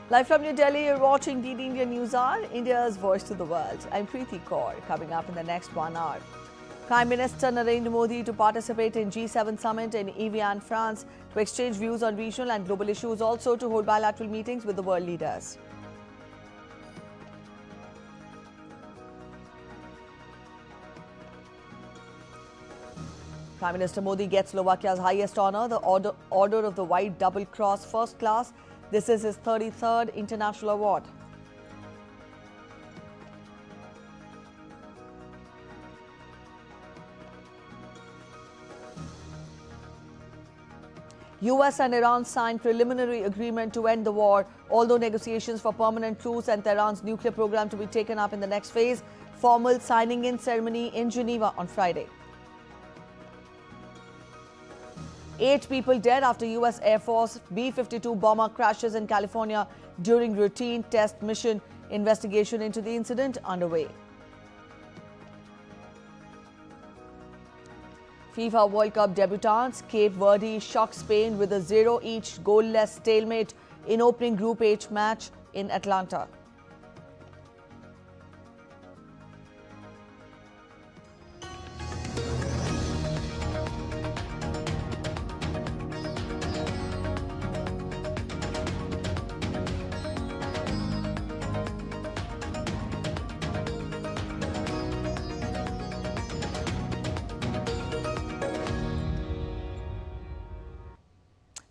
Live from New Delhi, you're watching DD India NewsHour, India's voice to the world. I'm Preeti Kaur. Coming up in the next 1 hour. Prime Minister Narendra Modi to participate in G7 summit in Evian, France, to exchange views on regional and global issues, also to hold bilateral meetings with the world leaders. Prime Minister Modi gets Slovakia's highest honour, the Order of the White Double Cross First Class. This is his 33rd international award. US and Iran signed preliminary agreement to end the war, although negotiations for permanent truce and Tehran's nuclear program to be taken up in the next phase. Formal signing-in ceremony in Geneva on Friday. 8 people dead after US Air Force B-52 bomber crashes in California during routine test mission. Investigation into the incident underway. FIFA World Cup debutants Cape Verde shocked Spain with a 0-each goalless stalemate in opening Group H match in Atlanta.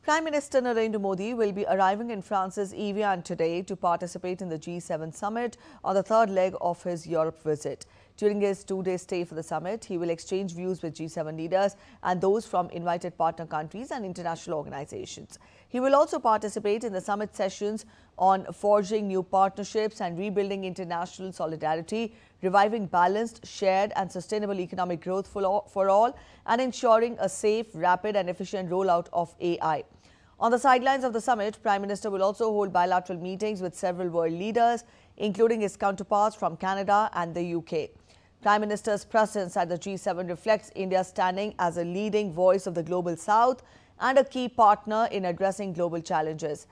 Prime Minister Narendra Modi will be arriving in France's Evian today to participate in the G7 summit on the third leg of his Europe visit. During his 2-day stay for the summit, he will exchange views with G7 leaders and those from invited partner countries and international organizations. He will also participate in the summit sessions on forging new partnerships and rebuilding international solidarity, reviving balanced, shared and sustainable economic growth for all, and ensuring a safe, rapid and efficient rollout of AI. On the sidelines of the summit, Prime Minister will also hold bilateral meetings with several world leaders, including his counterparts from Canada and the UK. Prime Minister's presence at the G7 reflects India's standing as a leading voice of the Global South and a key partner in addressing global challenges.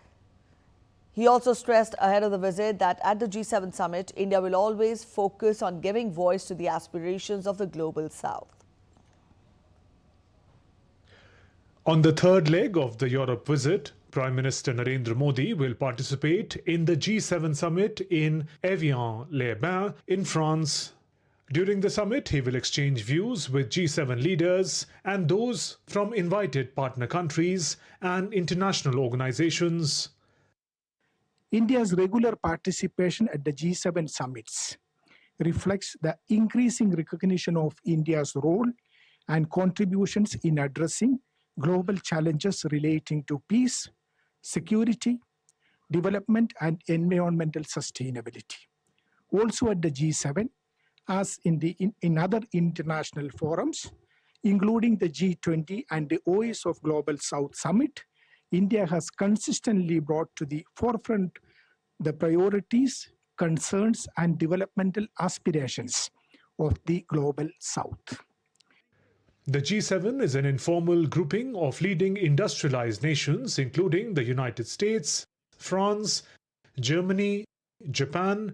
He also stressed ahead of the visit that at the G7 summit, India will always focus on giving voice to the aspirations of the Global South. On the third leg of the Europe visit, Prime Minister Narendra Modi will participate in the G7 summit in Evian-les-Bains in France. During the summit, he will exchange views with G7 leaders and those from invited partner countries and international organizations. India's regular participation at the G7 summits reflects the increasing recognition of India's role and contributions in addressing global challenges relating to peace, security, development and environmental sustainability. Also at the G7, as in other international forums, including the G20 and the Voice of Global South Summit, India has consistently brought to the forefront the priorities, concerns and developmental aspirations of the Global South. The G7 is an informal grouping of leading industrialized nations, including the United States, France, Germany, Japan,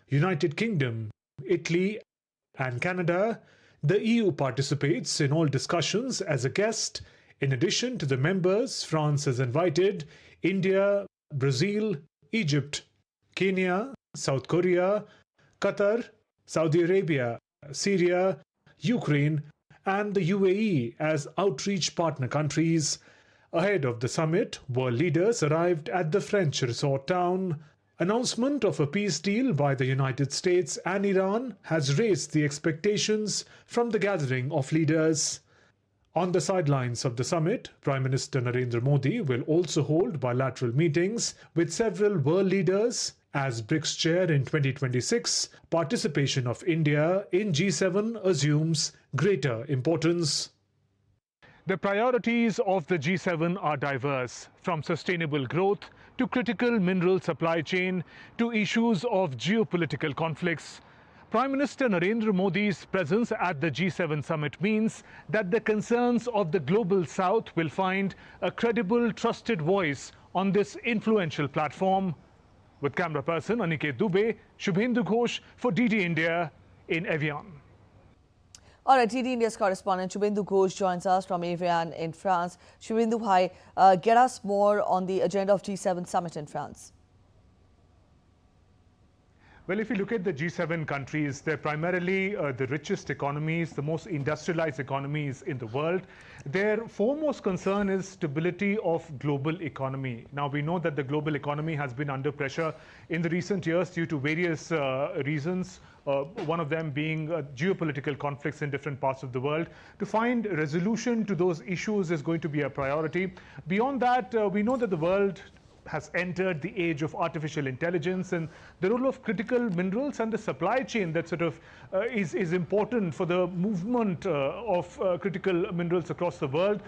United Kingdom, Italy, and Canada. The EU participates in all discussions as a guest. In addition to the members, France has invited India, Brazil, Egypt, Kenya, South Korea, Qatar, Saudi Arabia, Syria, Ukraine, and the UAE as outreach partner countries. Ahead of the summit, world leaders arrived at the French resort town. Announcement of a peace deal by the United States and Iran has raised the expectations from the gathering of leaders. On the sidelines of the summit, Prime Minister Narendra Modi will also hold bilateral meetings with several world leaders. As BRICS chair in 2026, participation of India in G7 assumes greater importance. The priorities of the G7 are diverse, from sustainable growth to critical mineral supply chain to issues of geopolitical conflicts. Prime Minister Narendra Modi's presence at the G7 summit means that the concerns of the Global South will find a credible, trusted voice on this influential platform. With camera person Aniket Dubey, Shubhendu Ghosh for DD India in Evian. All right, DD India's correspondent Shubhendu Ghosh joins us from Evian in France. Shubhendu, hi. Get us more on the agenda of G7 summit in France. Well, if you look at the G7 countries, they're primarily the richest economies, the most industrialized economies in the world. Their foremost concern is stability of global economy. Now, we know that the global economy has been under pressure in the recent years due to various reasons, one of them being geopolitical conflicts in different parts of the world. To find resolution to those issues is going to be a priority. Beyond that, we know that the world has entered the age of artificial intelligence, and the role of critical minerals and the supply chain that sort of is important for the movement of critical minerals across the world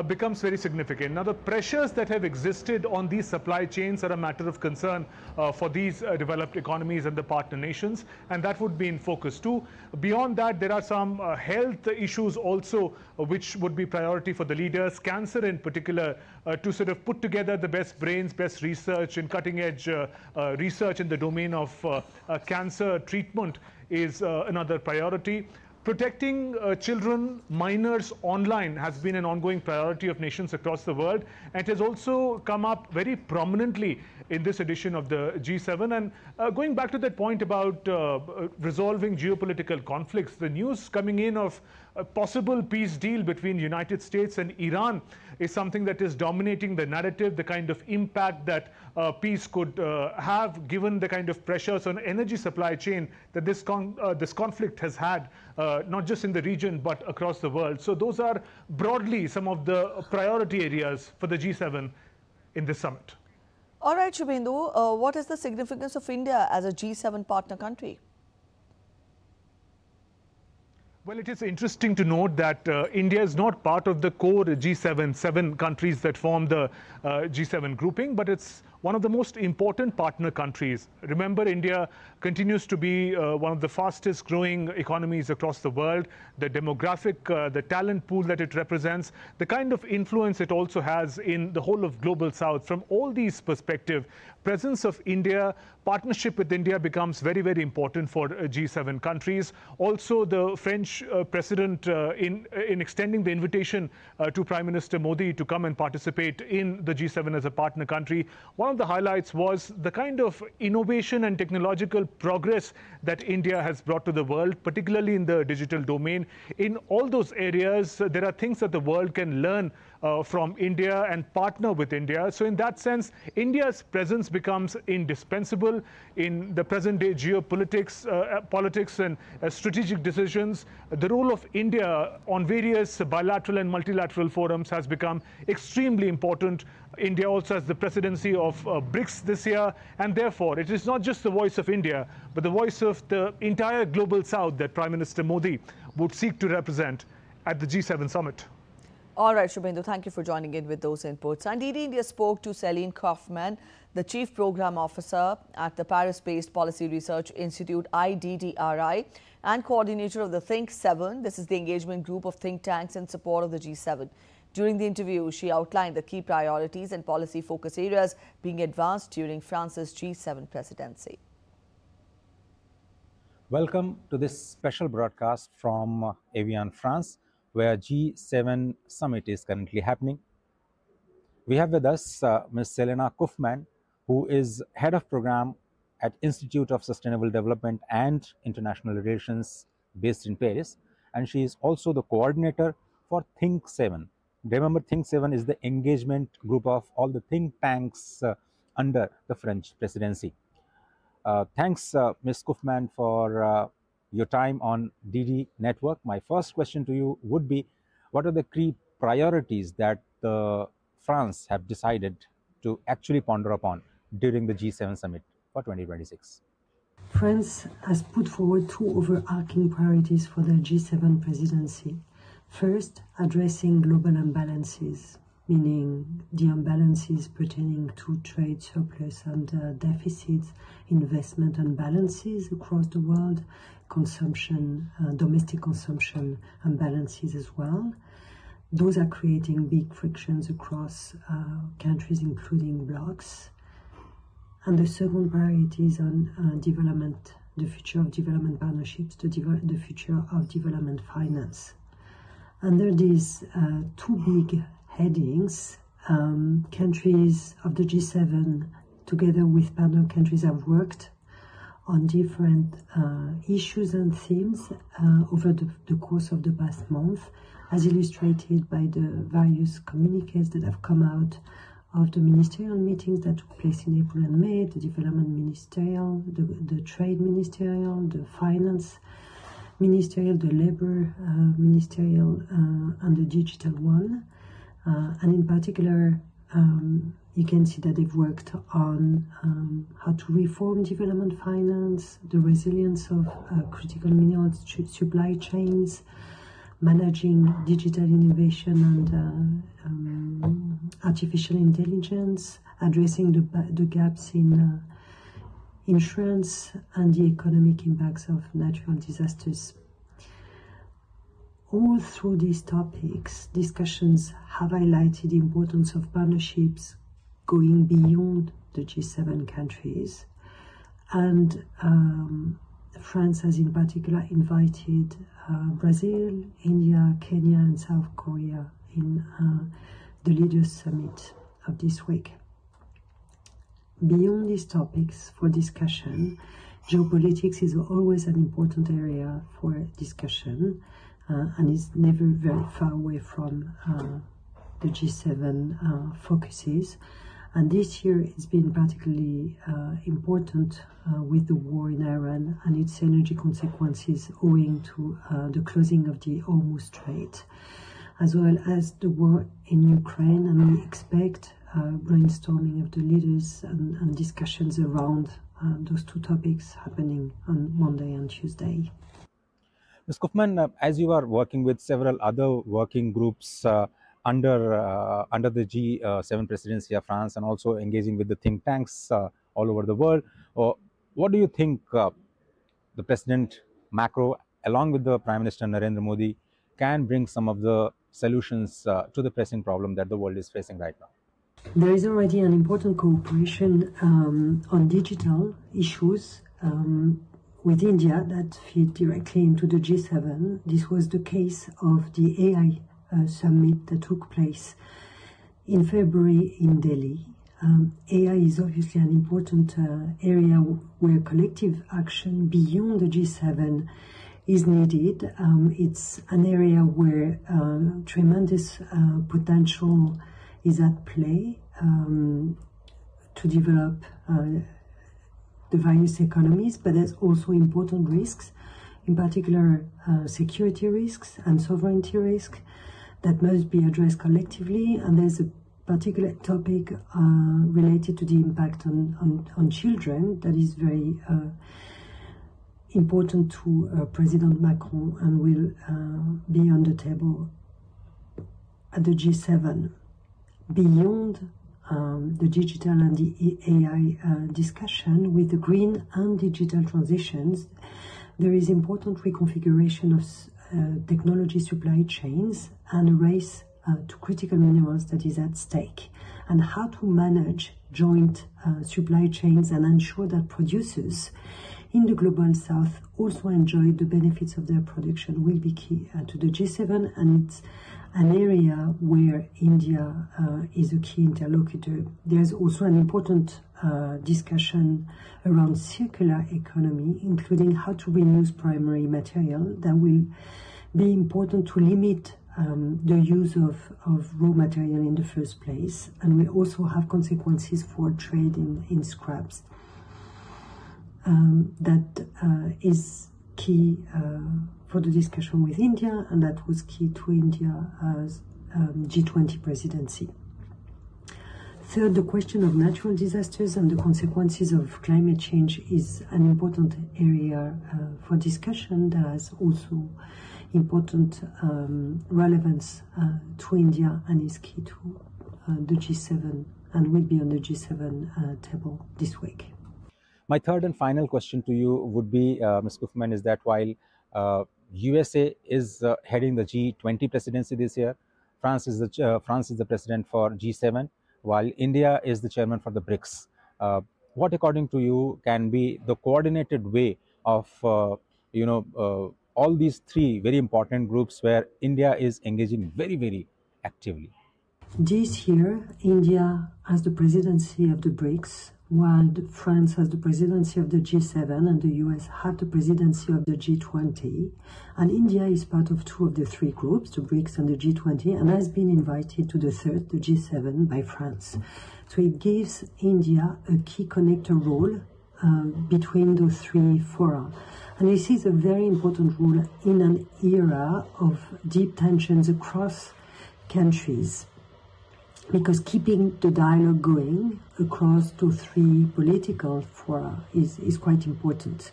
becomes very significant. Now, the pressures that have existed on these supply chains are a matter of concern for these developed economies and the partner nations, and that would be in focus too. Beyond that, there are some health issues also which would be priority for the leaders, cancer in particular, to sort of put together the best brains, best research and cutting-edge research in the domain of cancer treatment is another priority. Protecting children, minors online has been an ongoing priority of nations across the world, and it has also come up very prominently in this edition of the G7. And going back to that point about resolving geopolitical conflicts, the news coming in of a possible peace deal between United States and Iran is something that is dominating the narrative, the kind of impact that peace could have, given the kind of pressures on energy supply chain that this conflict has had, not just in the region but across the world. So those are broadly some of the priority areas for the G7 in this summit. All right, Shubhendu, what is the significance of India as a G7 partner country? Well, it is interesting to note that India is not part of the core G7, 7 countries that form the G7 grouping, but it's one of the most important partner countries. Remember, India continues to be one of the fastest growing economies across the world. The demographic, the talent pool that it represents, the kind of influence it also has in the whole of global south. From all these perspectives, presence of India, partnership with India becomes very, very important for G7 countries. Also, the French president in extending the invitation to Prime Minister Modi to come and participate in the G7 as a partner country, one of the highlights was the kind of innovation and technological progress that India has brought to the world, particularly in the digital domain. In all those areas, there are things that the world can learn from India and partner with India. So in that sense, India's presence becomes indispensable in the present day geopolitics, politics and strategic decisions. The role of India on various bilateral and multilateral forums has become extremely important. India also has the presidency of BRICS this year, and therefore it is not just the voice of India, but the voice of the entire global south that Prime Minister Modi would seek to represent at the G7 summit. All right, Shubhendu, thank you for joining in with those inputs. And DD India spoke to Celine Kaufman, the Chief Program Officer at the Paris-based Policy Research Institute, IDDRI, and coordinator of the Think 7. This is the engagement group of think tanks in support of the G7. During the interview, she outlined the key priorities and policy focus areas being advanced during France's G7 presidency. Welcome to this special broadcast from Evian, France, where G7 summit is currently happening. We have with us Ms. Selena Kaufman, who is head of program at Institute of Sustainable Development and International Relations based in Paris, and she is also the coordinator for Think 7. Remember, Think 7 is the engagement group of all the think tanks under the French presidency. Thanks, Ms. Kaufman, for your time on DD Network. My first question to you would be, what are the key priorities that France have decided to actually ponder upon during the G7 summit for 2026? France has put forward two overarching priorities for the G7 presidency. First, addressing global imbalances, meaning the imbalances pertaining to trade surplus and deficits, investment imbalances across the world, consumption, domestic consumption imbalances as well. Those are creating big frictions across countries, including blocs. And the second priority is on development, the future of development partnerships, the future of development finance. Under these two big headings, countries of the G7, together with partner countries, have worked on different issues and themes over the course of the past month, as illustrated by the various communiques that have come out of the ministerial meetings that took place in April and May, the development ministerial, the trade ministerial, the finance ministerial, the labor ministerial, and the digital one. And in particular, you can see that they've worked on how to reform development finance, the resilience of critical minerals supply chains, managing digital innovation and artificial intelligence, addressing the gaps in insurance and the economic impacts of natural disasters. All through these topics, discussions have highlighted the importance of partnerships going beyond the G7 countries, and France has in particular invited Brazil, India, Kenya and South Korea in the Leaders' Summit of this week. Beyond these topics for discussion, geopolitics is always an important area for discussion and is never very far away from the G7 focuses. And this year it's been particularly important with the war in Iran and its energy consequences owing to the closing of the Hormuz Strait, as well as the war in Ukraine. And we expect brainstorming of the leaders and discussions around those two topics happening on Monday and Tuesday. Ms. Kaufman, as you are working with several other working groups under the G7 presidency of France and also engaging with the think tanks all over the world, what do you think the President Macron, along with the Prime Minister Narendra Modi, can bring some of the solutions to the pressing problem that the world is facing right now? There is already an important cooperation on digital issues with India that fit directly into the G7. This was the case of the AI summit that took place in February in Delhi. AI is obviously an important area where collective action beyond the G7 is needed. It's an area where tremendous potential is at play to develop the various economies, but there's also important risks, in particular security risks and sovereignty risks that must be addressed collectively. And there's a particular topic related to the impact on children that is very important to President Macron and will be on the table at the G7. Beyond the digital and the AI discussion, with the green and digital transitions, there is important reconfiguration of technology supply chains and a race to critical minerals that is at stake, and how to manage joint supply chains and ensure that producers in the global south also enjoy the benefits of their production will be key to the G7, and it's an area where India is a key interlocutor. There's also an important discussion around circular economy, including how to reuse primary material that will be important to limit the use of raw material in the first place, and will also have consequences for trade in scraps. That is key for the discussion with India, and that was key to India's G20 presidency. Third, the question of natural disasters and the consequences of climate change is an important area for discussion that has also important relevance to India and is key to the G7 and will be on the G7 table this week. My third and final question to you would be, Ms. Kaufman, is that while USA is heading the G20 presidency this year, France is the president for G7, while India is the chairman for the BRICS. what according to you can be the coordinated way of all these three very important groups where India is engaging very, very actively? This year, India has the presidency of the BRICS, while France has the presidency of the G7 and the US have the presidency of the G20. And India is part of two of the three groups, the BRICS and the G20, and has been invited to the third, the G7, by France. So it gives India a key connector role between those three fora. And this is a very important role in an era of deep tensions across countries, because keeping the dialogue going across those three political fora is quite important.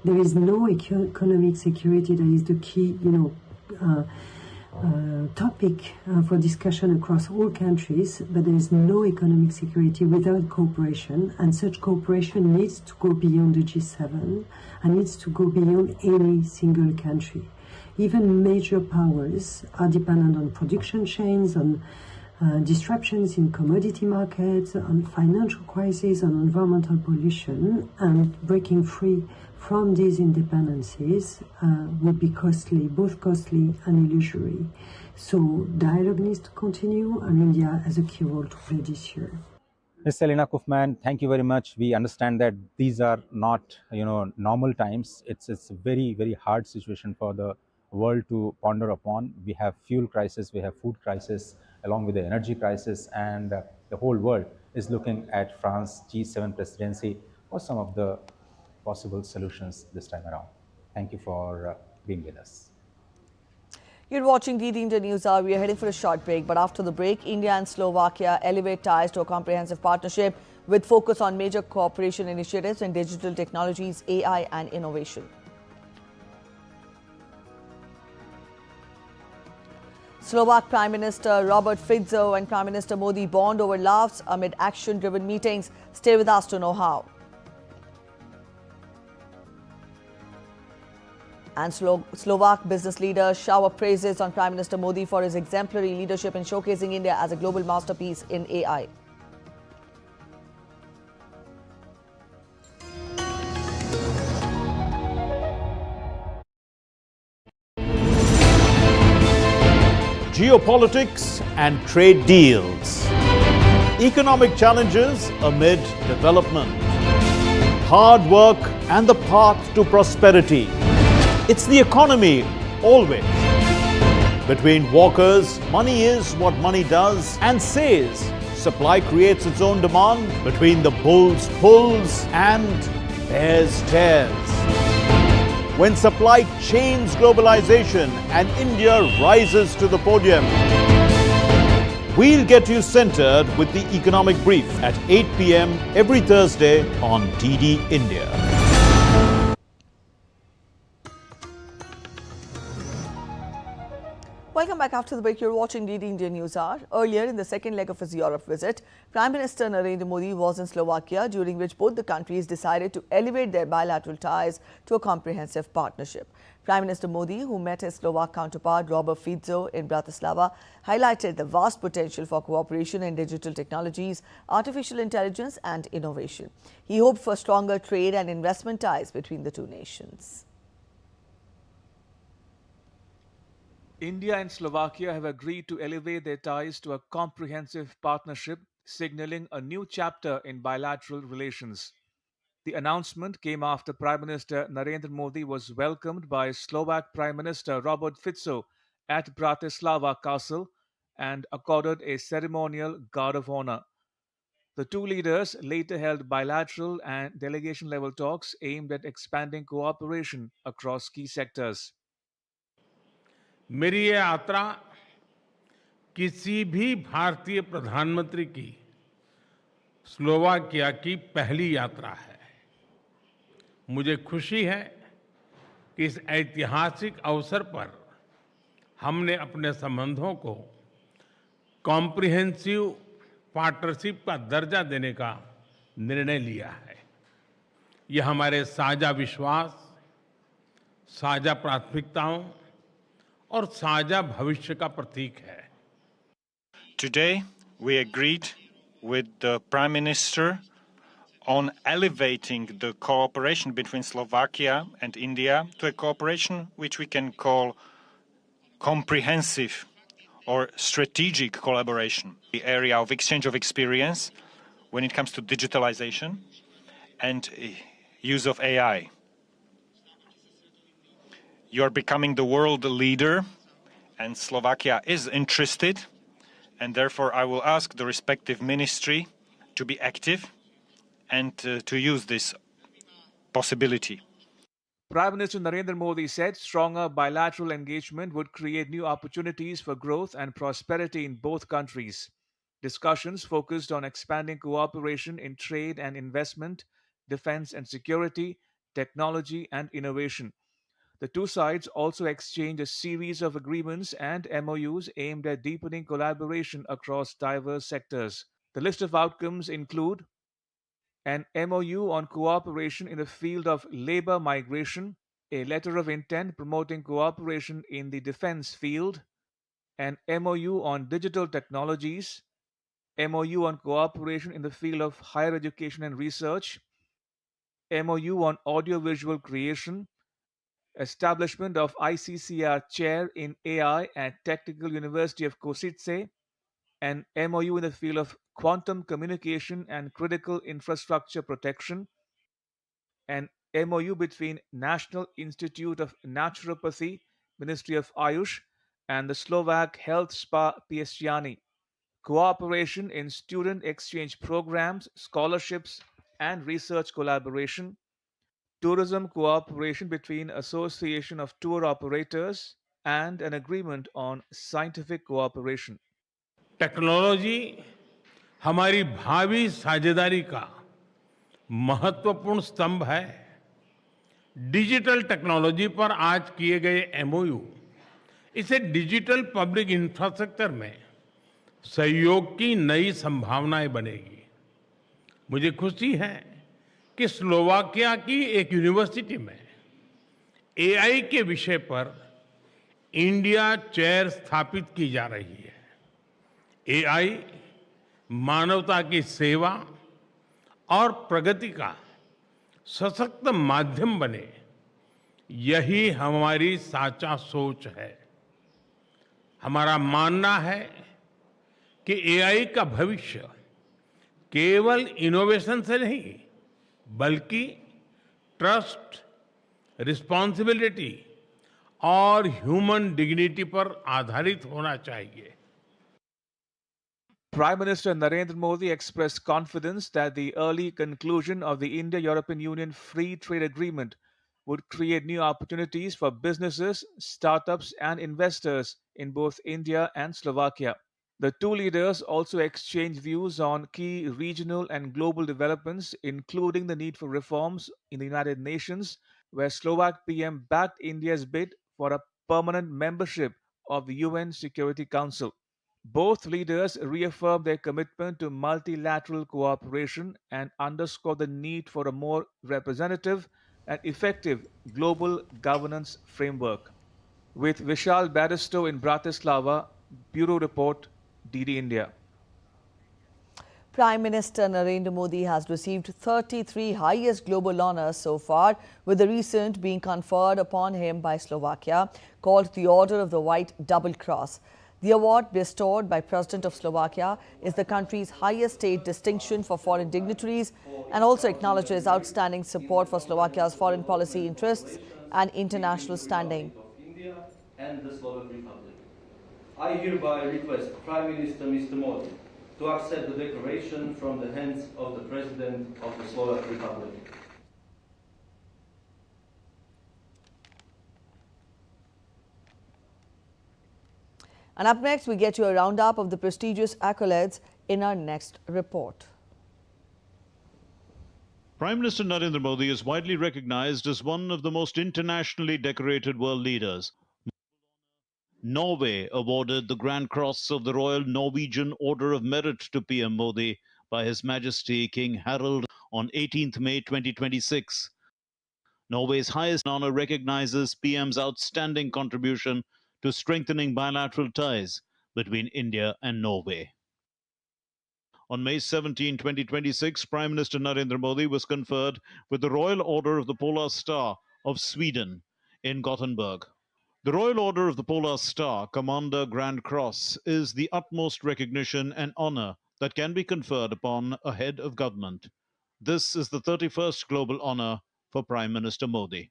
There is no economic security that is the key, topic for discussion across all countries, but there is no economic security without cooperation, and such cooperation needs to go beyond the G7 and needs to go beyond any single country. Even major powers are dependent on production chains, on disruptions in commodity markets, on financial crisis, on environmental pollution, and breaking free from these independencies would be costly, both costly and illusory. So dialogue needs to continue, and India has a key role to play this year. Ms. Selena Kufman, thank you very much. We understand that these are not, normal times. It's a very, very hard situation for the world to ponder upon. We have fuel crisis, we have food crisis, along with the energy crisis, and the whole world is looking at France G7 presidency for some of the possible solutions this time around. Thank you for being with us. You're watching DD India News Hour. We are heading for a short break, but after the break, India and Slovakia elevate ties to a comprehensive partnership with focus on major cooperation initiatives in digital technologies, AI and innovation. Slovak Prime Minister Robert Fico and Prime Minister Modi bond over laughs amid action-driven meetings. Stay with us to know how. And Slovak business leaders shower praises on Prime Minister Modi for his exemplary leadership in showcasing India as a global masterpiece in AI. Geopolitics and trade deals. Economic challenges amid development. Hard work and the path to prosperity. It's the economy, always. Between walkers, money is what money does and says. Supply creates its own demand. Between the bulls pulls and bears tears. When supply chains globalization and India rises to the podium. We'll get you centered with the economic brief at 8 p.m. every Thursday on DD India. Welcome back after the break. You're watching DD India News Hour. Earlier, in the second leg of his Europe visit, Prime Minister Narendra Modi was in Slovakia, during which both the countries decided to elevate their bilateral ties to a comprehensive partnership. Prime Minister Modi, who met his Slovak counterpart Robert Fico in Bratislava, highlighted the vast potential for cooperation in digital technologies, artificial intelligence and innovation. He hoped for stronger trade and investment ties between the two nations. India and Slovakia have agreed to elevate their ties to a comprehensive partnership, signaling a new chapter in bilateral relations. The announcement came after Prime Minister Narendra Modi was welcomed by Slovak Prime Minister Robert Fico at Bratislava Castle and accorded a ceremonial guard of honor. The two leaders later held bilateral and delegation-level talks aimed at expanding cooperation across key sectors. मेरी ये यात्रा किसी भी भारतीय प्रधानमंत्री की Slovakia की पहली यात्रा है। मुझे खुशी है कि इस ऐतिहासिक अवसर पर हमने अपने संबंधों को कॉम्प्रिहेंसिव पार्टनरशिप का दर्जा देने का निर्णय लिया है। यह हमारे साझा विश्वास, साझा प्राथमिकताओं और साझा भविष्य का प्रतीक है। Today, we agreed with the Prime Minister on elevating the cooperation between Slovakia and India to a cooperation which we can call comprehensive or strategic collaboration, the area of exchange of experience when it comes to digitalization and use of AI. You are becoming the world leader, and Slovakia is interested, and therefore I will ask the respective ministry to be active and to use this possibility. Prime Minister Narendra Modi said stronger bilateral engagement would create new opportunities for growth and prosperity in both countries. Discussions focused on expanding cooperation in trade and investment, defense and security, technology and innovation. The two sides also exchanged a series of agreements and MOUs aimed at deepening collaboration across diverse sectors. The list of outcomes include an MOU on cooperation in the field of labor migration, a letter of intent promoting cooperation in the defense field, an MOU on digital technologies, MOU on cooperation in the field of higher education and research, MOU on audiovisual creation, establishment of ICCR chair in AI at Technical University of Košice, an MOU in the field of quantum communication and critical infrastructure protection, an MOU between National Institute of Naturopathy, Ministry of Ayush, and the Slovak Health Spa Piestiani. Cooperation in student exchange programs, scholarships, and research collaboration. Tourism cooperation between Association of Tour Operators and an agreement on scientific cooperation. Technology हमारी भावी साझेदारी का महत्वपूर्ण स्तंभ है। Digital technology पर आज किए गए एमओयू इसे डिजिटल पब्लिक इंफ्रास्ट्रक्चर में सहयोग की नई संभावनाएं बनेगी। मुझे खुशी है कि स्लोवाकिया की एक यूनिवर्सिटी में एआई के विषय पर इंडिया चेयर स्थापित की जा रही है। एआई मानवता की सेवा और प्रगति का सशक्त माध्यम बने, यही हमारी साचा सोच है। हमारा मानना है कि एआई का भविष्य केवल इनोवेशन से नहीं, बल्कि ट्रस्ट, रिस्पॉन्सिबिलिटी और ह्यूमन डिग्निटी पर आधारित होना चाहिए। Prime Minister Narendra Modi expressed confidence that the early conclusion of the India-European Union Free Trade Agreement would create new opportunities for businesses, startups, and investors in both India and Slovakia. The two leaders also exchanged views on key regional and global developments, including the need for reforms in the United Nations, where Slovak PM backed India's bid for a permanent membership of the UN Security Council. Both leaders reaffirmed their commitment to multilateral cooperation and underscored the need for a more representative and effective global governance framework. With Vishal Baristo in Bratislava, Bureau Report, DD India. Prime Minister Narendra Modi has received 33 highest global honors so far, with the recent being conferred upon him by Slovakia, called the Order of the White Double Cross. The award, bestowed by President of Slovakia, is the country's highest state distinction for foreign dignitaries and also acknowledges outstanding support for Slovakia's foreign policy interests and international standing. India and the Slovak Republic. I hereby request Prime Minister Mr. Modi to accept the declaration from the hands of the President of the Slovak Republic. And up next, we get you a roundup of the prestigious accolades in our next report. Prime Minister Narendra Modi is widely recognized as one of the most internationally decorated world leaders. Norway awarded the Grand Cross of the Royal Norwegian Order of Merit to PM Modi by His Majesty King Harald on 18th May 2026. Norway's highest honor recognizes PM's outstanding contribution to strengthening bilateral ties between India and Norway. On May 17, 2026, Prime Minister Narendra Modi was conferred with the Royal Order of the Polar Star of Sweden in Gothenburg. The Royal Order of the Polar Star, Commander Grand Cross, is the utmost recognition and honor that can be conferred upon a head of government. This is the 31st global honor for Prime Minister Modi.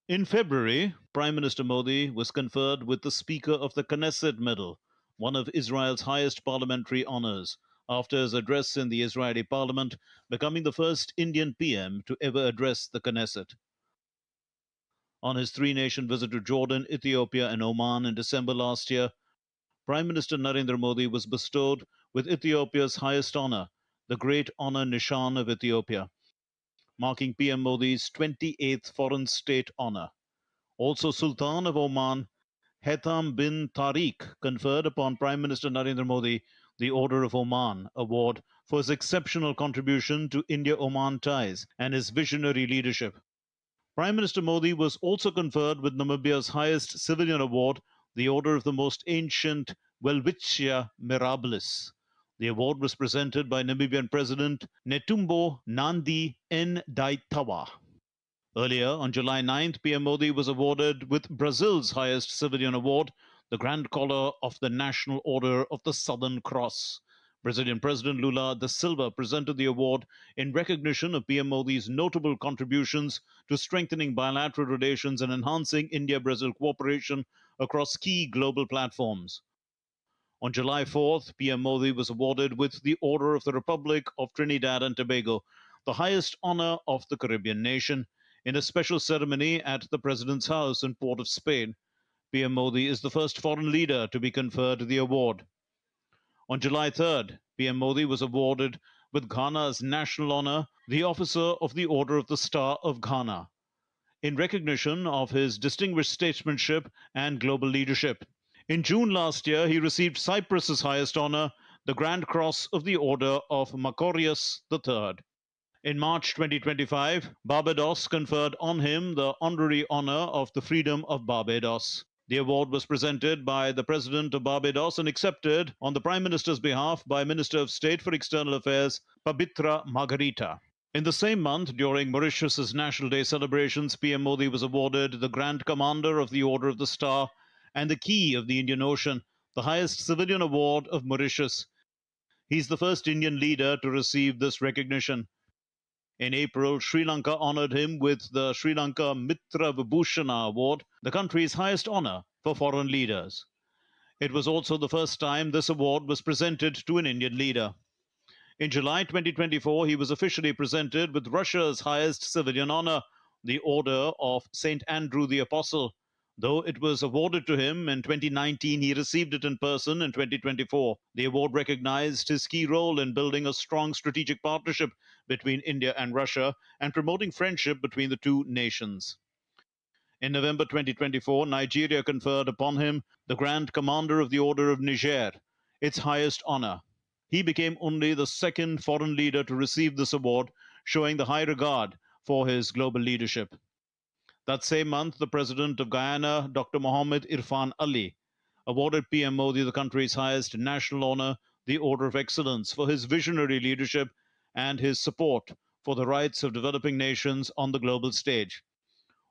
In February, Prime Minister Modi was conferred with the Speaker of the Knesset Medal, one of Israel's highest parliamentary honors, after his address in the Israeli parliament, becoming the first Indian PM to ever address the Knesset. On his three-nation visit to Jordan, Ethiopia, and Oman in December last year, Prime Minister Narendra Modi was bestowed with Ethiopia's highest honor, the Great Honor Nishan of Ethiopia, marking PM Modi's 28th foreign state honor. Also, Sultan of Oman, Haitham bin Tariq, conferred upon Prime Minister Narendra Modi the Order of Oman award for his exceptional contribution to India-Oman ties and his visionary leadership. Prime Minister Modi was also conferred with Namibia's highest civilian award, the Order of the Most Ancient Welwitschia Mirabilis. The award was presented by Namibian President Netumbo Nandi Ndaitwah. Earlier, on July 9th, PM Modi was awarded with Brazil's highest civilian award, the Grand Collar of the National Order of the Southern Cross. Brazilian President Lula da Silva presented the award in recognition of PM Modi's notable contributions to strengthening bilateral relations and enhancing India-Brazil cooperation across key global platforms. On July 4th, PM Modi was awarded with the Order of the Republic of Trinidad and Tobago, the highest honor of the Caribbean nation, in a special ceremony at the President's House in Port of Spain. PM Modi is the first foreign leader to be conferred the award. On July 3rd, PM Modi was awarded with Ghana's national honor, the Officer of the Order of the Star of Ghana, in recognition of his distinguished statesmanship and global leadership. In June last year, he received Cyprus's highest honor, the Grand Cross of the Order of Macarius III. In March 2025, Barbados conferred on him the honorary honor of the Freedom of Barbados. The award was presented by the President of Barbados and accepted on the Prime Minister's behalf by Minister of State for External Affairs, Pabitra Margarita. In the same month, during Mauritius's National Day celebrations, PM Modi was awarded the Grand Commander of the Order of the Star and the Key of the Indian Ocean, the highest civilian award of Mauritius. He's the first Indian leader to receive this recognition. In April, Sri Lanka honored him with the Sri Lanka Mitra Vibhushana Award, the country's highest honor for foreign leaders. It was also the first time this award was presented to an Indian leader. In July 2024, he was officially presented with Russia's highest civilian honor, the Order of St. Andrew the Apostle. Though it was awarded to him in 2019, he received it in person in 2024. The award recognized his key role in building a strong strategic partnership between India and Russia and promoting friendship between the two nations. In November 2024, Nigeria conferred upon him the Grand Commander of the Order of Niger, its highest honor. He became only the second foreign leader to receive this award, showing the high regard for his global leadership. That same month, the President of Guyana, Dr. Mohammed Irfan Ali, awarded PM Modi the country's highest national honor, the Order of Excellence, for his visionary leadership and his support for the rights of developing nations on the global stage.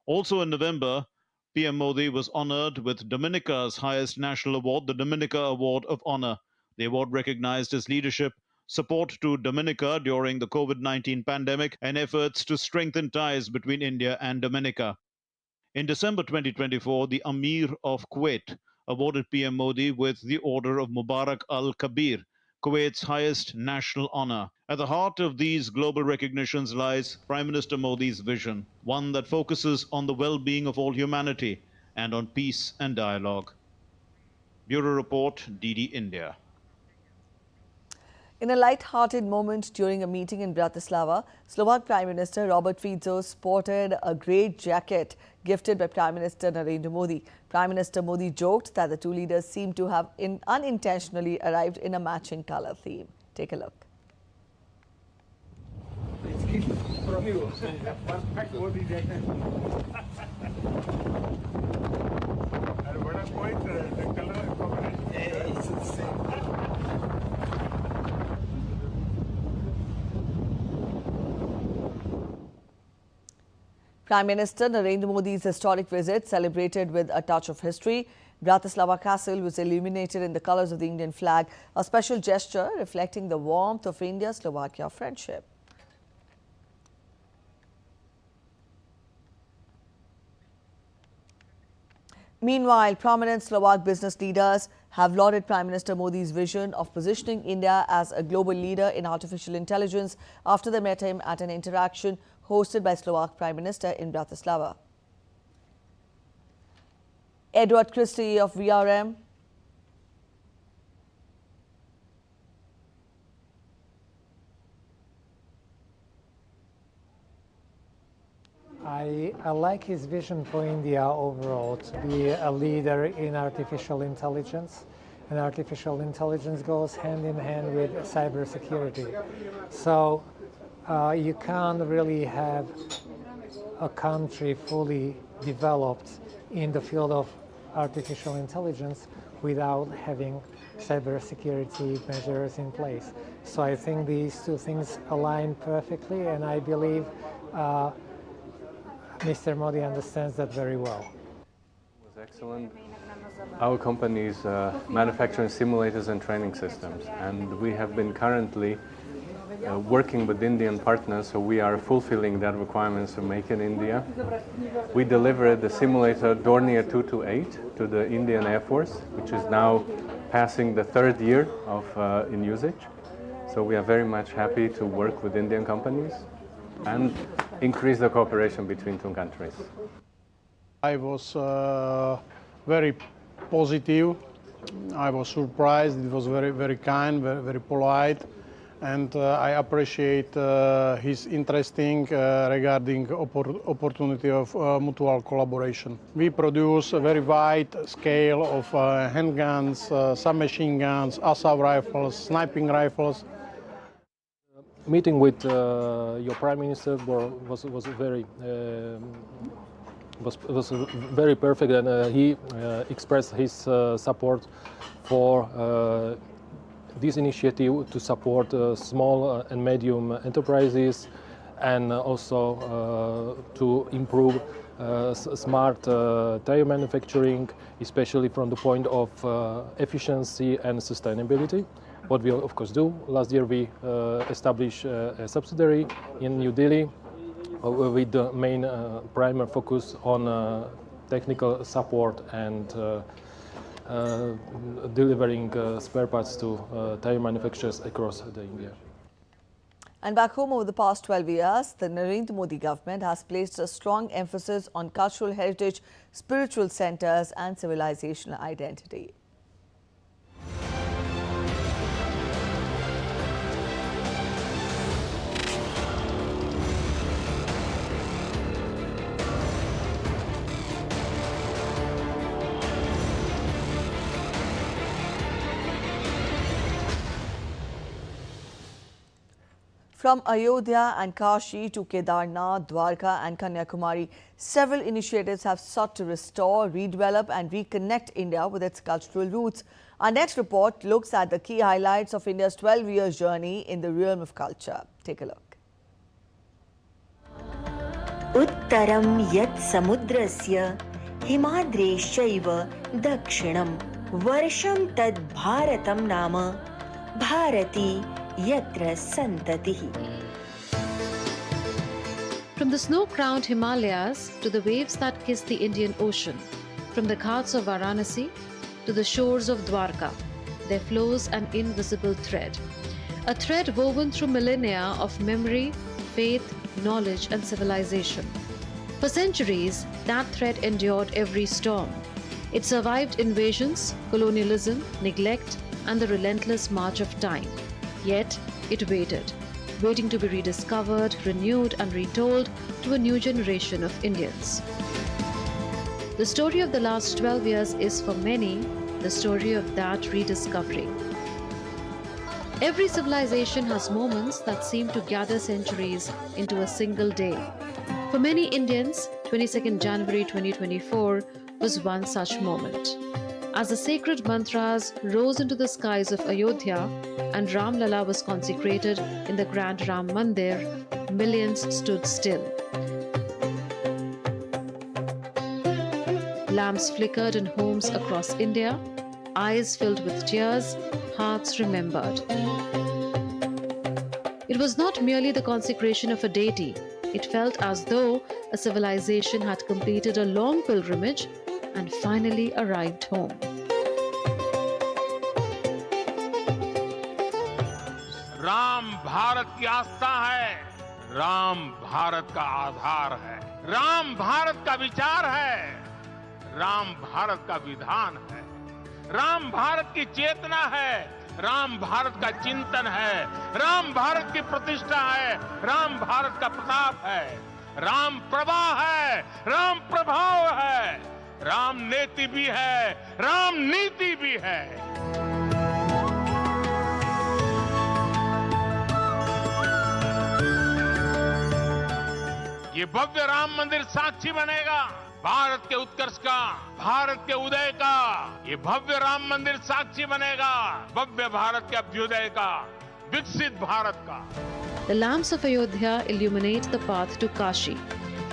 Also in November, PM Modi was honored with Dominica's highest national award, the Dominica Award of Honor. The award recognized his leadership, support to Dominica during the COVID-19 pandemic, and efforts to strengthen ties between India and Dominica. In December 2024, the Amir of Kuwait awarded PM Modi with the Order of Mubarak al-Kabir, Kuwait's highest national honor. At the heart of these global recognitions lies Prime Minister Modi's vision, one that focuses on the well-being of all humanity and on peace and dialogue. Bureau Report, DD India. In a light-hearted moment during a meeting in Bratislava, Slovak Prime Minister Robert Fico sported a grey jacket gifted by Prime Minister Narendra Modi. Prime Minister Modi joked that the two leaders seemed to have unintentionally arrived in a matching color theme. Take a look. From you. Perfect Modi jacket. And what a point, the color combination. Yeah, it's the same. Prime Minister Narendra Modi's historic visit celebrated with a touch of history. Bratislava Castle was illuminated in the colours of the Indian flag, a special gesture reflecting the warmth of India-Slovakia friendship. Meanwhile, prominent Slovak business leaders have lauded Prime Minister Modi's vision of positioning India as a global leader in artificial intelligence after they met him at an interaction hosted by Slovak Prime Minister in Bratislava. Edward Christie of VRM. I like his vision for India overall, to be a leader in artificial intelligence. And artificial intelligence goes hand in hand with cybersecurity. So you can't really have a country fully developed in the field of artificial intelligence without having cybersecurity measures in place. So I think these two things align perfectly, and I believe Mr. Modi understands that very well. It was excellent. Our company is manufacturing simulators and training systems, and we have been currently working with Indian partners, so we are fulfilling their requirements to make in India. We delivered the simulator Dornier 228 to the Indian Air Force, which is now passing the third year of in usage. So we are very much happy to work with Indian companies and increase the cooperation between two countries. I was very positive. I was surprised. It was very, very kind, very polite. And I appreciate his interesting regarding opportunity of mutual collaboration. We produce a very wide scale of handguns, submachine guns, assault rifles, sniping rifles. Meeting with your Prime Minister was very perfect, and he expressed his support for this initiative to support small and medium enterprises, and also to improve smart tire manufacturing, especially from the point of efficiency and sustainability. What we of course do. Last year we established a subsidiary in New Delhi with the main primary focus on technical support and delivering spare parts to tire manufacturers across India. And back home, over the past 12 years, the Narendra Modi government has placed a strong emphasis on cultural heritage, spiritual centers and civilizational identity. From Ayodhya and Kashi to Kedarnath, Dwarka and Kanyakumari, several initiatives have sought to restore, redevelop and reconnect India with its cultural roots. Our next report looks at the key highlights of India's 12-year journey in the realm of culture. Take a look. Uttaram yat samudrasya himadreshaiva dakshinam varsham tad bharatam nama bharati yatra santatihi. From the snow-crowned Himalayas to the waves that kiss the Indian Ocean, from the ghats of Varanasi to the shores of Dwarka, there flows an invisible thread. A thread woven through millennia of memory, faith, knowledge and civilization. For centuries, that thread endured every storm. It survived invasions, colonialism, neglect and the relentless march of time. Yet, it waited, waiting to be rediscovered, renewed and retold to a new generation of Indians. The story of the last 12 years is for many the story of that rediscovery. Every civilization has moments that seem to gather centuries into a single day. For many Indians, 22nd January 2024 was one such moment. As the sacred mantras rose into the skies of Ayodhya and Ram Lala was consecrated in the grand Ram Mandir, millions stood still. Lamps flickered in homes across India, eyes filled with tears, hearts remembered. It was not merely the consecration of a deity, it felt as though a civilization had completed a long pilgrimage and finally arrived home. Ram Bharat की आस्था है, राम भारत का आधार है, राम भारत का विचार है, राम भारत का विधान है, राम भारत की चेतना है, राम भारत का चिंतन है, राम भारत की प्रतिष्ठा है, राम भारत का प्रताप है, राम प्रवाह है, राम प्रभाव है, राम नेति भी है, राम नीति भी है। ये भव्य राम मंदिर साक्षी बनेगा भारत के उत्कर्ष का, भारत के उदय का। ये भव्य राम मंदिर साक्षी बनेगा भव्य भारत के अभ्युदय का, विकसित भारत का। The lamps of Ayodhya illuminate the path to Kashi,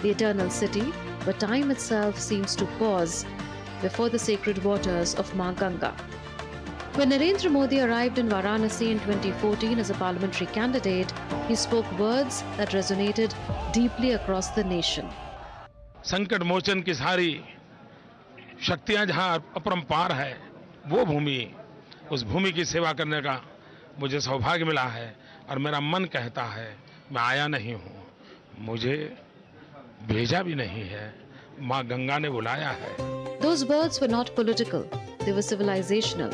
the eternal city, where time itself seems to pause before the sacred waters of Ma Ganga. When Narendra Modi arrived in Varanasi in 2014 as a parliamentary candidate, he spoke words that resonated deeply across the nation. संकट मोचन की सारी शक्तियां जहां अपरंपार है, वो भूमि, उस भूमि की सेवा करने का मुझे सौभाग्य मिला है और मेरा मन कहता है मैं आया नहीं हूं, मुझे भेजा भी नहीं है, मां गंगा ने बुलाया है। Those words were not political, they were civilizational.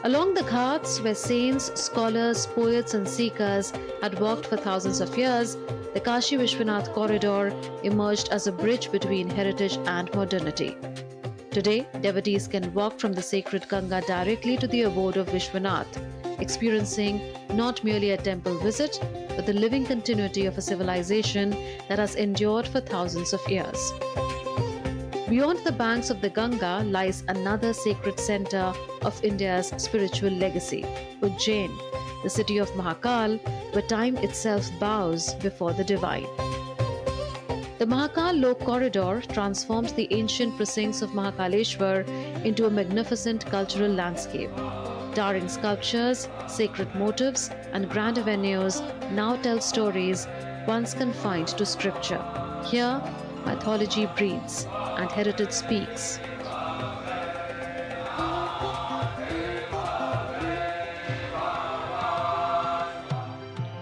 Along the ghats where saints, scholars, poets and seekers had walked for thousands of years, the Kashi Vishwanath corridor emerged as a bridge between heritage and modernity. Today, devotees can walk from the sacred Ganga directly to the abode of Vishwanath, experiencing not merely a temple visit, but the living continuity of a civilization that has endured for thousands of years. Beyond the banks of the Ganga lies another sacred center of India's spiritual legacy, Ujjain, the city of Mahakal, where time itself bows before the divine. The Mahakal Lok Corridor transforms the ancient precincts of Mahakaleshwar into a magnificent cultural landscape. Towering sculptures, sacred motifs, and grand avenues now tell stories once confined to scripture. Here, mythology breathes and heritage speaks.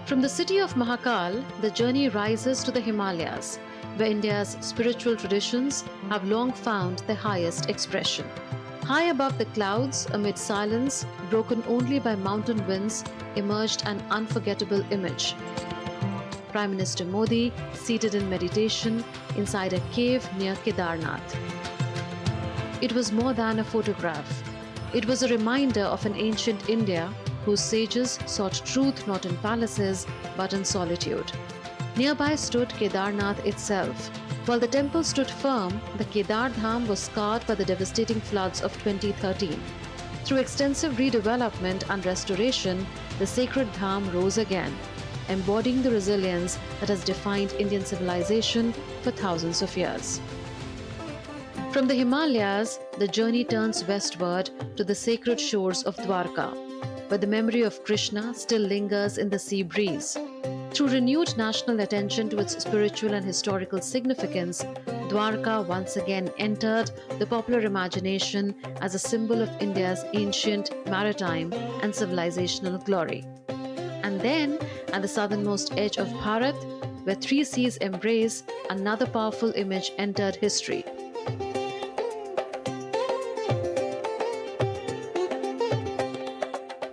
From the city of Mahakal, the journey rises to the Himalayas, where India's spiritual traditions have long found their highest expression. High above the clouds, amid silence broken only by mountain winds, emerged an unforgettable image. Prime Minister Modi seated in meditation inside a cave near Kedarnath. It was more than a photograph. It was a reminder of an ancient India whose sages sought truth not in palaces but in solitude. Nearby stood Kedarnath itself. While the temple stood firm, the Kedar Dham was scarred by the devastating floods of 2013. Through extensive redevelopment and restoration, the sacred Dham rose again, embodying the resilience that has defined Indian civilization for thousands of years. From the Himalayas, the journey turns westward to the sacred shores of Dwarka, where the memory of Krishna still lingers in the sea breeze. Through renewed national attention to its spiritual and historical significance, Dwarka once again entered the popular imagination as a symbol of India's ancient, maritime, and civilizational glory. And then, at the southernmost edge of Bharat, where three seas embrace, another powerful image entered history.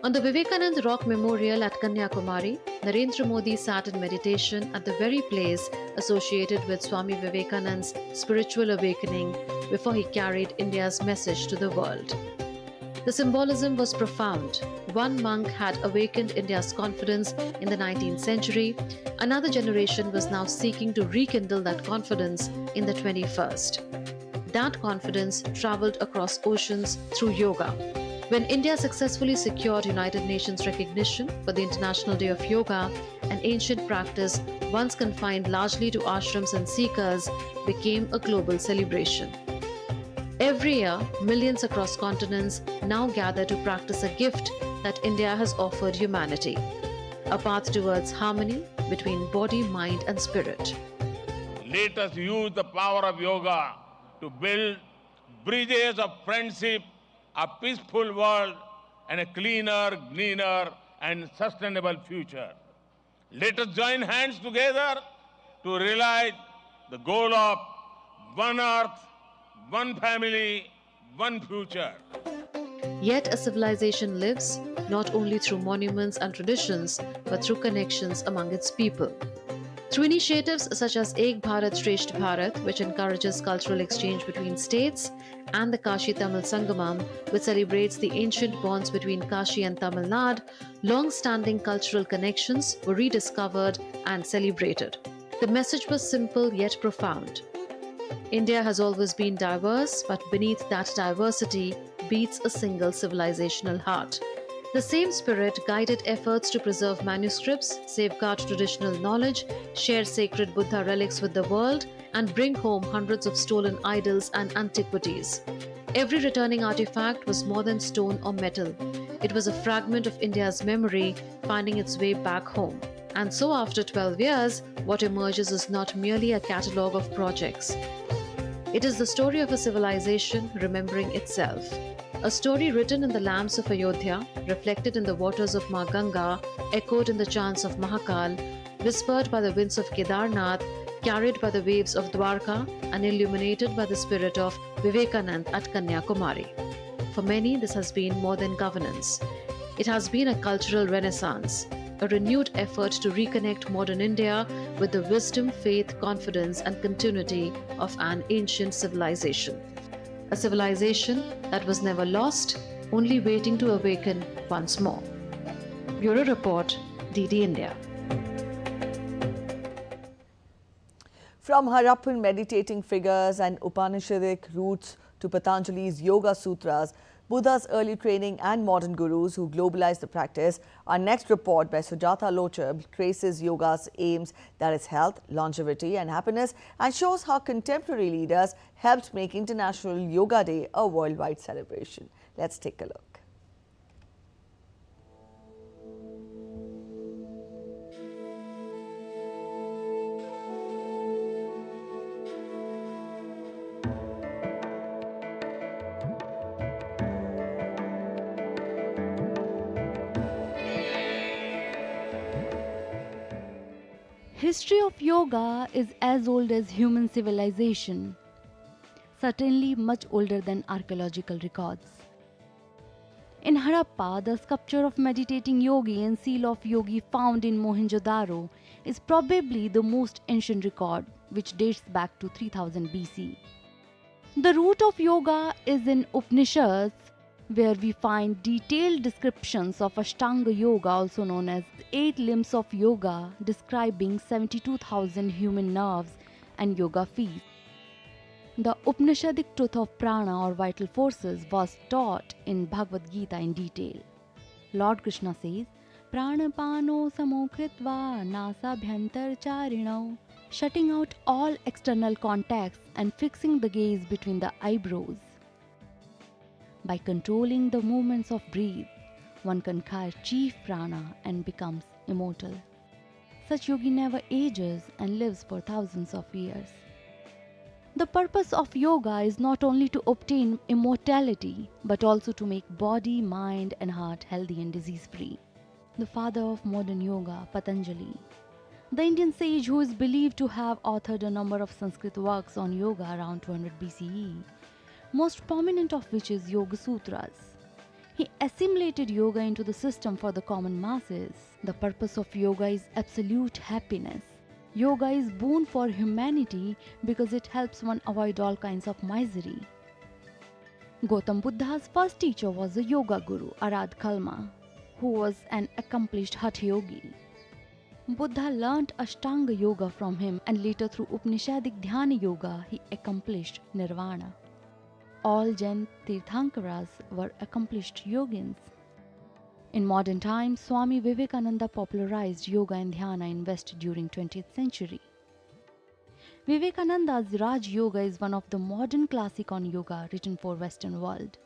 On the Vivekanand Rock Memorial at Kanyakumari, Narendra Modi sat in meditation at the very place associated with Swami Vivekanand's spiritual awakening before he carried India's message to the world. The symbolism was profound. One monk had awakened India's confidence in the 19th century. Another generation was now seeking to rekindle that confidence in the 21st. That confidence traveled across oceans through yoga. When India successfully secured United Nations recognition for the International Day of Yoga, an ancient practice once confined largely to ashrams and seekers became a global celebration. Every year, millions across continents now gather to practice a gift that India has offered humanity, a path towards harmony between body, mind and spirit. Let us use the power of yoga to build bridges of friendship, a peaceful world, and a cleaner, greener, and sustainable future. Let us join hands together to realize the goal of one earth, one family, one future. Yet a civilization lives not only through monuments and traditions, but through connections among its people. Through initiatives such as Ek Bharat Shresth Bharat, which encourages cultural exchange between states, and the Kashi Tamil Sangamam, which celebrates the ancient bonds between Kashi and Tamil Nadu, long-standing cultural connections were rediscovered and celebrated. The message was simple yet profound. India has always been diverse, but beneath that diversity beats a single civilizational heart. The same spirit guided efforts to preserve manuscripts, safeguard traditional knowledge, share sacred Buddha relics with the world, and bring home hundreds of stolen idols and antiquities. Every returning artifact was more than stone or metal. It was a fragment of India's memory finding its way back home. And so after 12 years, what emerges is not merely a catalogue of projects. It is the story of a civilization remembering itself. A story written in the lamps of Ayodhya, reflected in the waters of Ma Ganga, echoed in the chants of Mahakal, whispered by the winds of Kedarnath, carried by the waves of Dwarka, and illuminated by the spirit of Vivekanand at Kanyakumari. For many, this has been more than governance. It has been a cultural renaissance, a renewed effort to reconnect modern India with the wisdom, faith, confidence, and continuity of an ancient civilization. A civilization that was never lost, only waiting to awaken once more. Bureau Report, DD India. From Harappan meditating figures and Upanishadic roots to Patanjali's Yoga Sutras, Buddha's early training and modern gurus who globalized the practice, our next report by Sujata Lochar traces yoga's aims, that is health, longevity and happiness, and shows how contemporary leaders helped make International Yoga Day a worldwide celebration. Let's take a look. History of yoga is as old as human civilization, certainly much older than archaeological records. In Harappa, the sculpture of meditating yogi and seal of yogi found in Mohenjo-daro is probably the most ancient record, which dates back to 3000 BC. The root of yoga is in Upanishads, where we find detailed descriptions of Ashtanga Yoga, also known as the 8 limbs of yoga, describing 72,000 human nerves and yoga feet. The Upanishadic truth of prana or vital forces was taught in Bhagavad Gita in detail. Lord Krishna says, Pranapano samokritva nasabhyantar charino, shutting out all external contacts and fixing the gaze between the eyebrows. By controlling the movements of breath, one conquers chief prana and becomes immortal. Such yogi never ages and lives for thousands of years. The purpose of yoga is not only to obtain immortality, but also to make body, mind and heart healthy and disease-free. The father of modern yoga, Patanjali, the Indian sage who is believed to have authored a number of Sanskrit works on yoga around 200 BCE, most prominent of which is Yoga Sutras. He assimilated yoga into the system for the common masses. The purpose of yoga is absolute happiness. Yoga is boon for humanity because it helps one avoid all kinds of misery. Gautam Buddha's first teacher was a yoga guru, Arad Kalma, who was an accomplished Hatha yogi. Buddha learnt Ashtanga Yoga from him, and later through Upanishadic Dhyana Yoga he accomplished Nirvana. All Jain Tirthankaras were accomplished yogins. In modern times, Swami Vivekananda popularized yoga and dhyana in West during 20th century. Vivekananda's Raj Yoga is one of the modern classic on yoga written for Western world.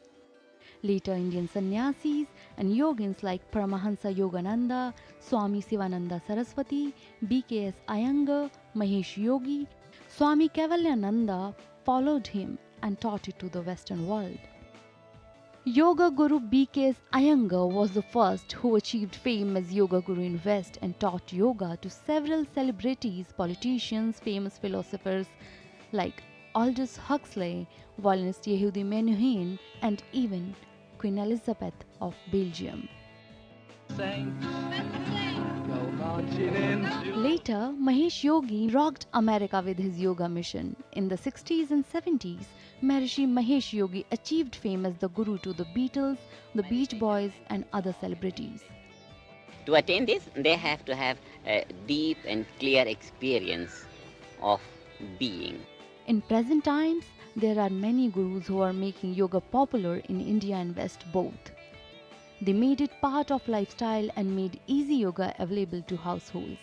Later Indian sannyasis and yogins like Paramahansa Yogananda, Swami Sivananda Saraswati, B.K.S. Iyengar, Mahesh Yogi, Swami Kaivalyananda followed him and taught it to the Western world. Yoga Guru B.K.S. Iyengar was the first who achieved fame as Yoga Guru in West and taught yoga to several celebrities, politicians, famous philosophers like Aldous Huxley, violinist Yehudi Menuhin, and even Queen Elizabeth of Belgium. Later, Mahesh Yogi rocked America with his yoga mission. In the 60s and 70s, Maharishi Mahesh Yogi achieved fame as the guru to the Beatles, the Beach Boys, and other celebrities. To attain this, they have to have a deep and clear experience of being. In present times, there are many gurus who are making yoga popular in India and West both. They made it part of lifestyle and made easy yoga available to households.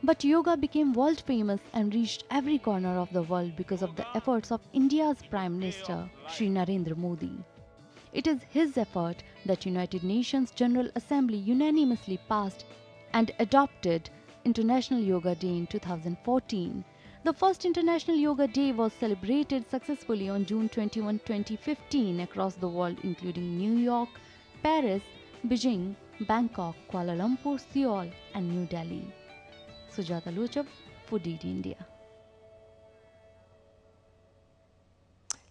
But yoga became world famous and reached every corner of the world because of the efforts of India's Prime Minister, Shri Narendra Modi. It is his effort that United Nations General Assembly unanimously passed and adopted International Yoga Day in 2014. The first International Yoga Day was celebrated successfully on June 21, 2015 across the world, including New York, Paris, Beijing, Bangkok, Kuala Lumpur, Seoul, and New Delhi. Sujata Lochab, Foodie India.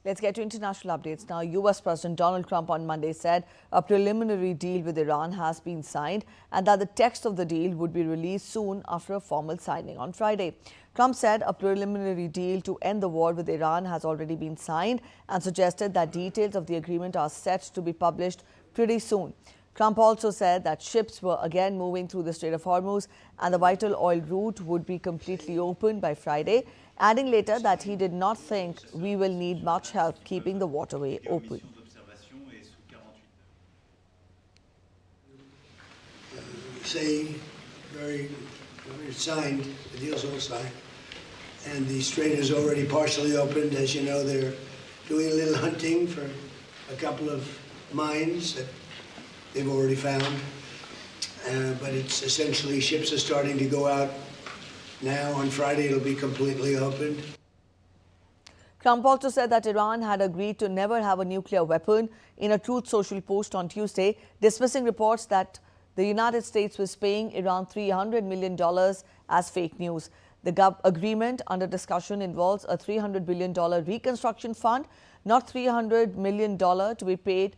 Let's get to international updates now. US President Donald Trump on Monday said a preliminary deal with Iran has been signed and that the text of the deal would be released soon after a formal signing on Friday. Trump said a preliminary deal to end the war with Iran has already been signed and suggested that details of the agreement are set to be published pretty soon. Trump also said that ships were again moving through the Strait of Hormuz and the vital oil route would be completely opened by Friday, adding later that he did not think we will need much help keeping the waterway open. Say it's signed, the deal's all signed, and the strait is already partially opened. As you know, they're doing a little hunting for a couple of mines that they've already found, but it's essentially ships are starting to go out now. On Friday, it'll be completely opened. Trump also said that Iran had agreed to never have a nuclear weapon in a Truth Social post on Tuesday, dismissing reports that the United States was paying Iran $300 million as fake news. The agreement under discussion involves a $300 billion reconstruction fund, not $300 million to be paid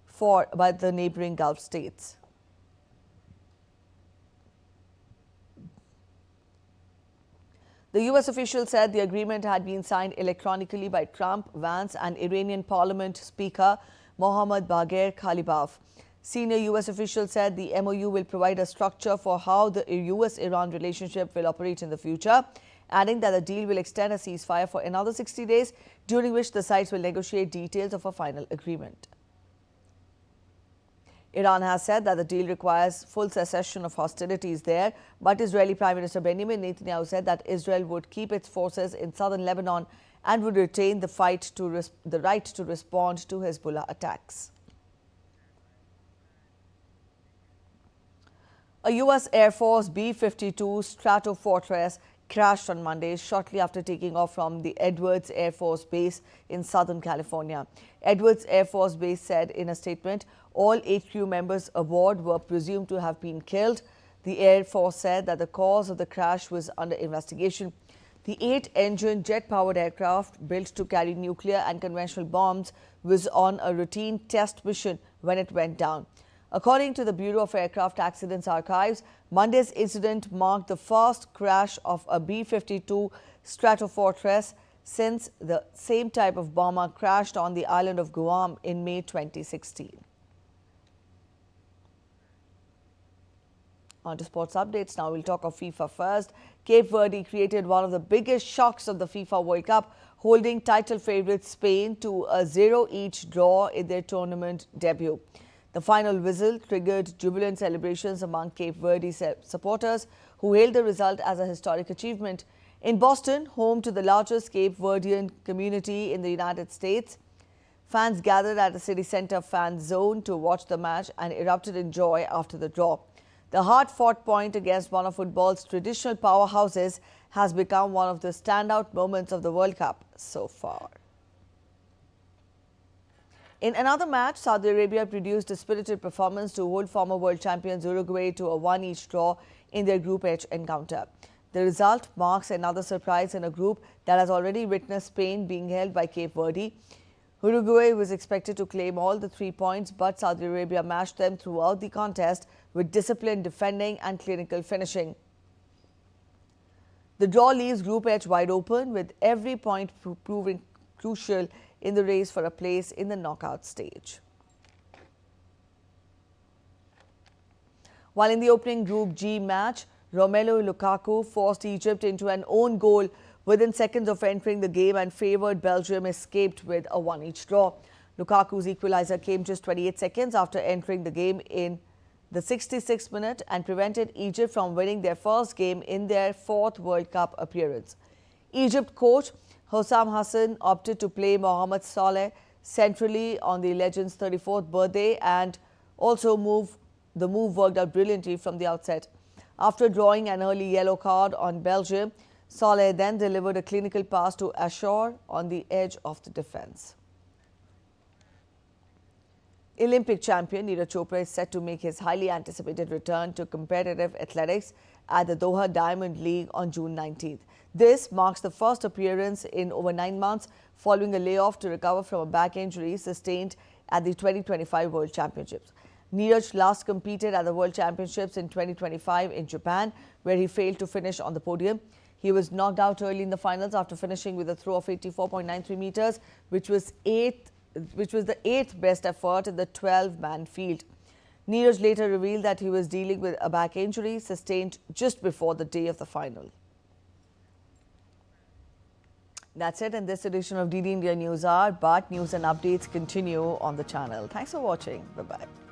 for by the neighboring Gulf states. The U.S. official said the agreement had been signed electronically by Trump, Vance, and Iranian Parliament Speaker Mohammad Bagher Khalibaf. Senior U.S. officials said the MOU will provide a structure for how the U.S.-Iran relationship will operate in the future, adding that the deal will extend a ceasefire for another 60 days, during which the sides will negotiate details of a final agreement. Iran has said that the deal requires full cessation of hostilities there, but Israeli Prime Minister Benjamin Netanyahu said that Israel would keep its forces in southern Lebanon and would retain the right to respond to Hezbollah attacks. A U.S. Air Force B-52 Stratofortress crashed on Monday shortly after taking off from the Edwards Air Force Base in Southern California. Edwards Air Force Base said in a statement, all 8 crew members aboard were presumed to have been killed. The Air Force said that the cause of the crash was under investigation. The 8-engine jet-powered aircraft built to carry nuclear and conventional bombs was on a routine test mission when it went down. According to the Bureau of Aircraft Accidents Archives, Monday's incident marked the first crash of a B-52 Stratofortress since the same type of bomber crashed on the island of Guam in May 2016. On to sports updates. Now we'll talk of FIFA first. Cape Verde created one of the biggest shocks of the FIFA World Cup, holding title favourite Spain to a 0-each draw in their tournament debut. The final whistle triggered jubilant celebrations among Cape Verde supporters who hailed the result as a historic achievement. In Boston, home to the largest Cape Verdean community in the United States, fans gathered at a city center fan zone to watch the match and erupted in joy after the draw. The hard-fought point against one of football's traditional powerhouses has become one of the standout moments of the World Cup so far. In another match, Saudi Arabia produced a spirited performance to hold former world champions Uruguay to a 1-each draw in their Group H encounter. The result marks another surprise in a group that has already witnessed Spain being held by Cape Verde. Uruguay was expected to claim all the 3 points, but Saudi Arabia matched them throughout the contest with disciplined defending and clinical finishing. The draw leaves Group H wide open, with every point proving crucial in the race for a place in the knockout stage. While in the opening Group G match, Romelu Lukaku forced Egypt into an own goal within seconds of entering the game, and favoured Belgium escaped with a 1-each draw. Lukaku's equaliser came just 28 seconds after entering the game in the 66th minute and prevented Egypt from winning their first game in their 4th World Cup appearance. Egypt coach Hossam Hassan opted to play Mohamed Saleh centrally on the legend's 34th birthday, and also the move worked out brilliantly from the outset. After drawing an early yellow card on Belgium, Saleh then delivered a clinical pass to Ashore on the edge of the defence. Olympic champion Neeraj Chopra is set to make his highly anticipated return to competitive athletics at the Doha Diamond League on June 19th. This marks the first appearance in over 9 months following a layoff to recover from a back injury sustained at the 2025 World Championships. Neeraj last competed at the World Championships in 2025 in Japan, where he failed to finish on the podium. He was knocked out early in the finals after finishing with a throw of 84.93 meters, which was the 8th best effort in the 12-man field. Neeraj later revealed that he was dealing with a back injury sustained just before the day of the final. That's it in this edition of DD India News Hour, but news and updates continue on the channel. Thanks for watching. Bye-bye.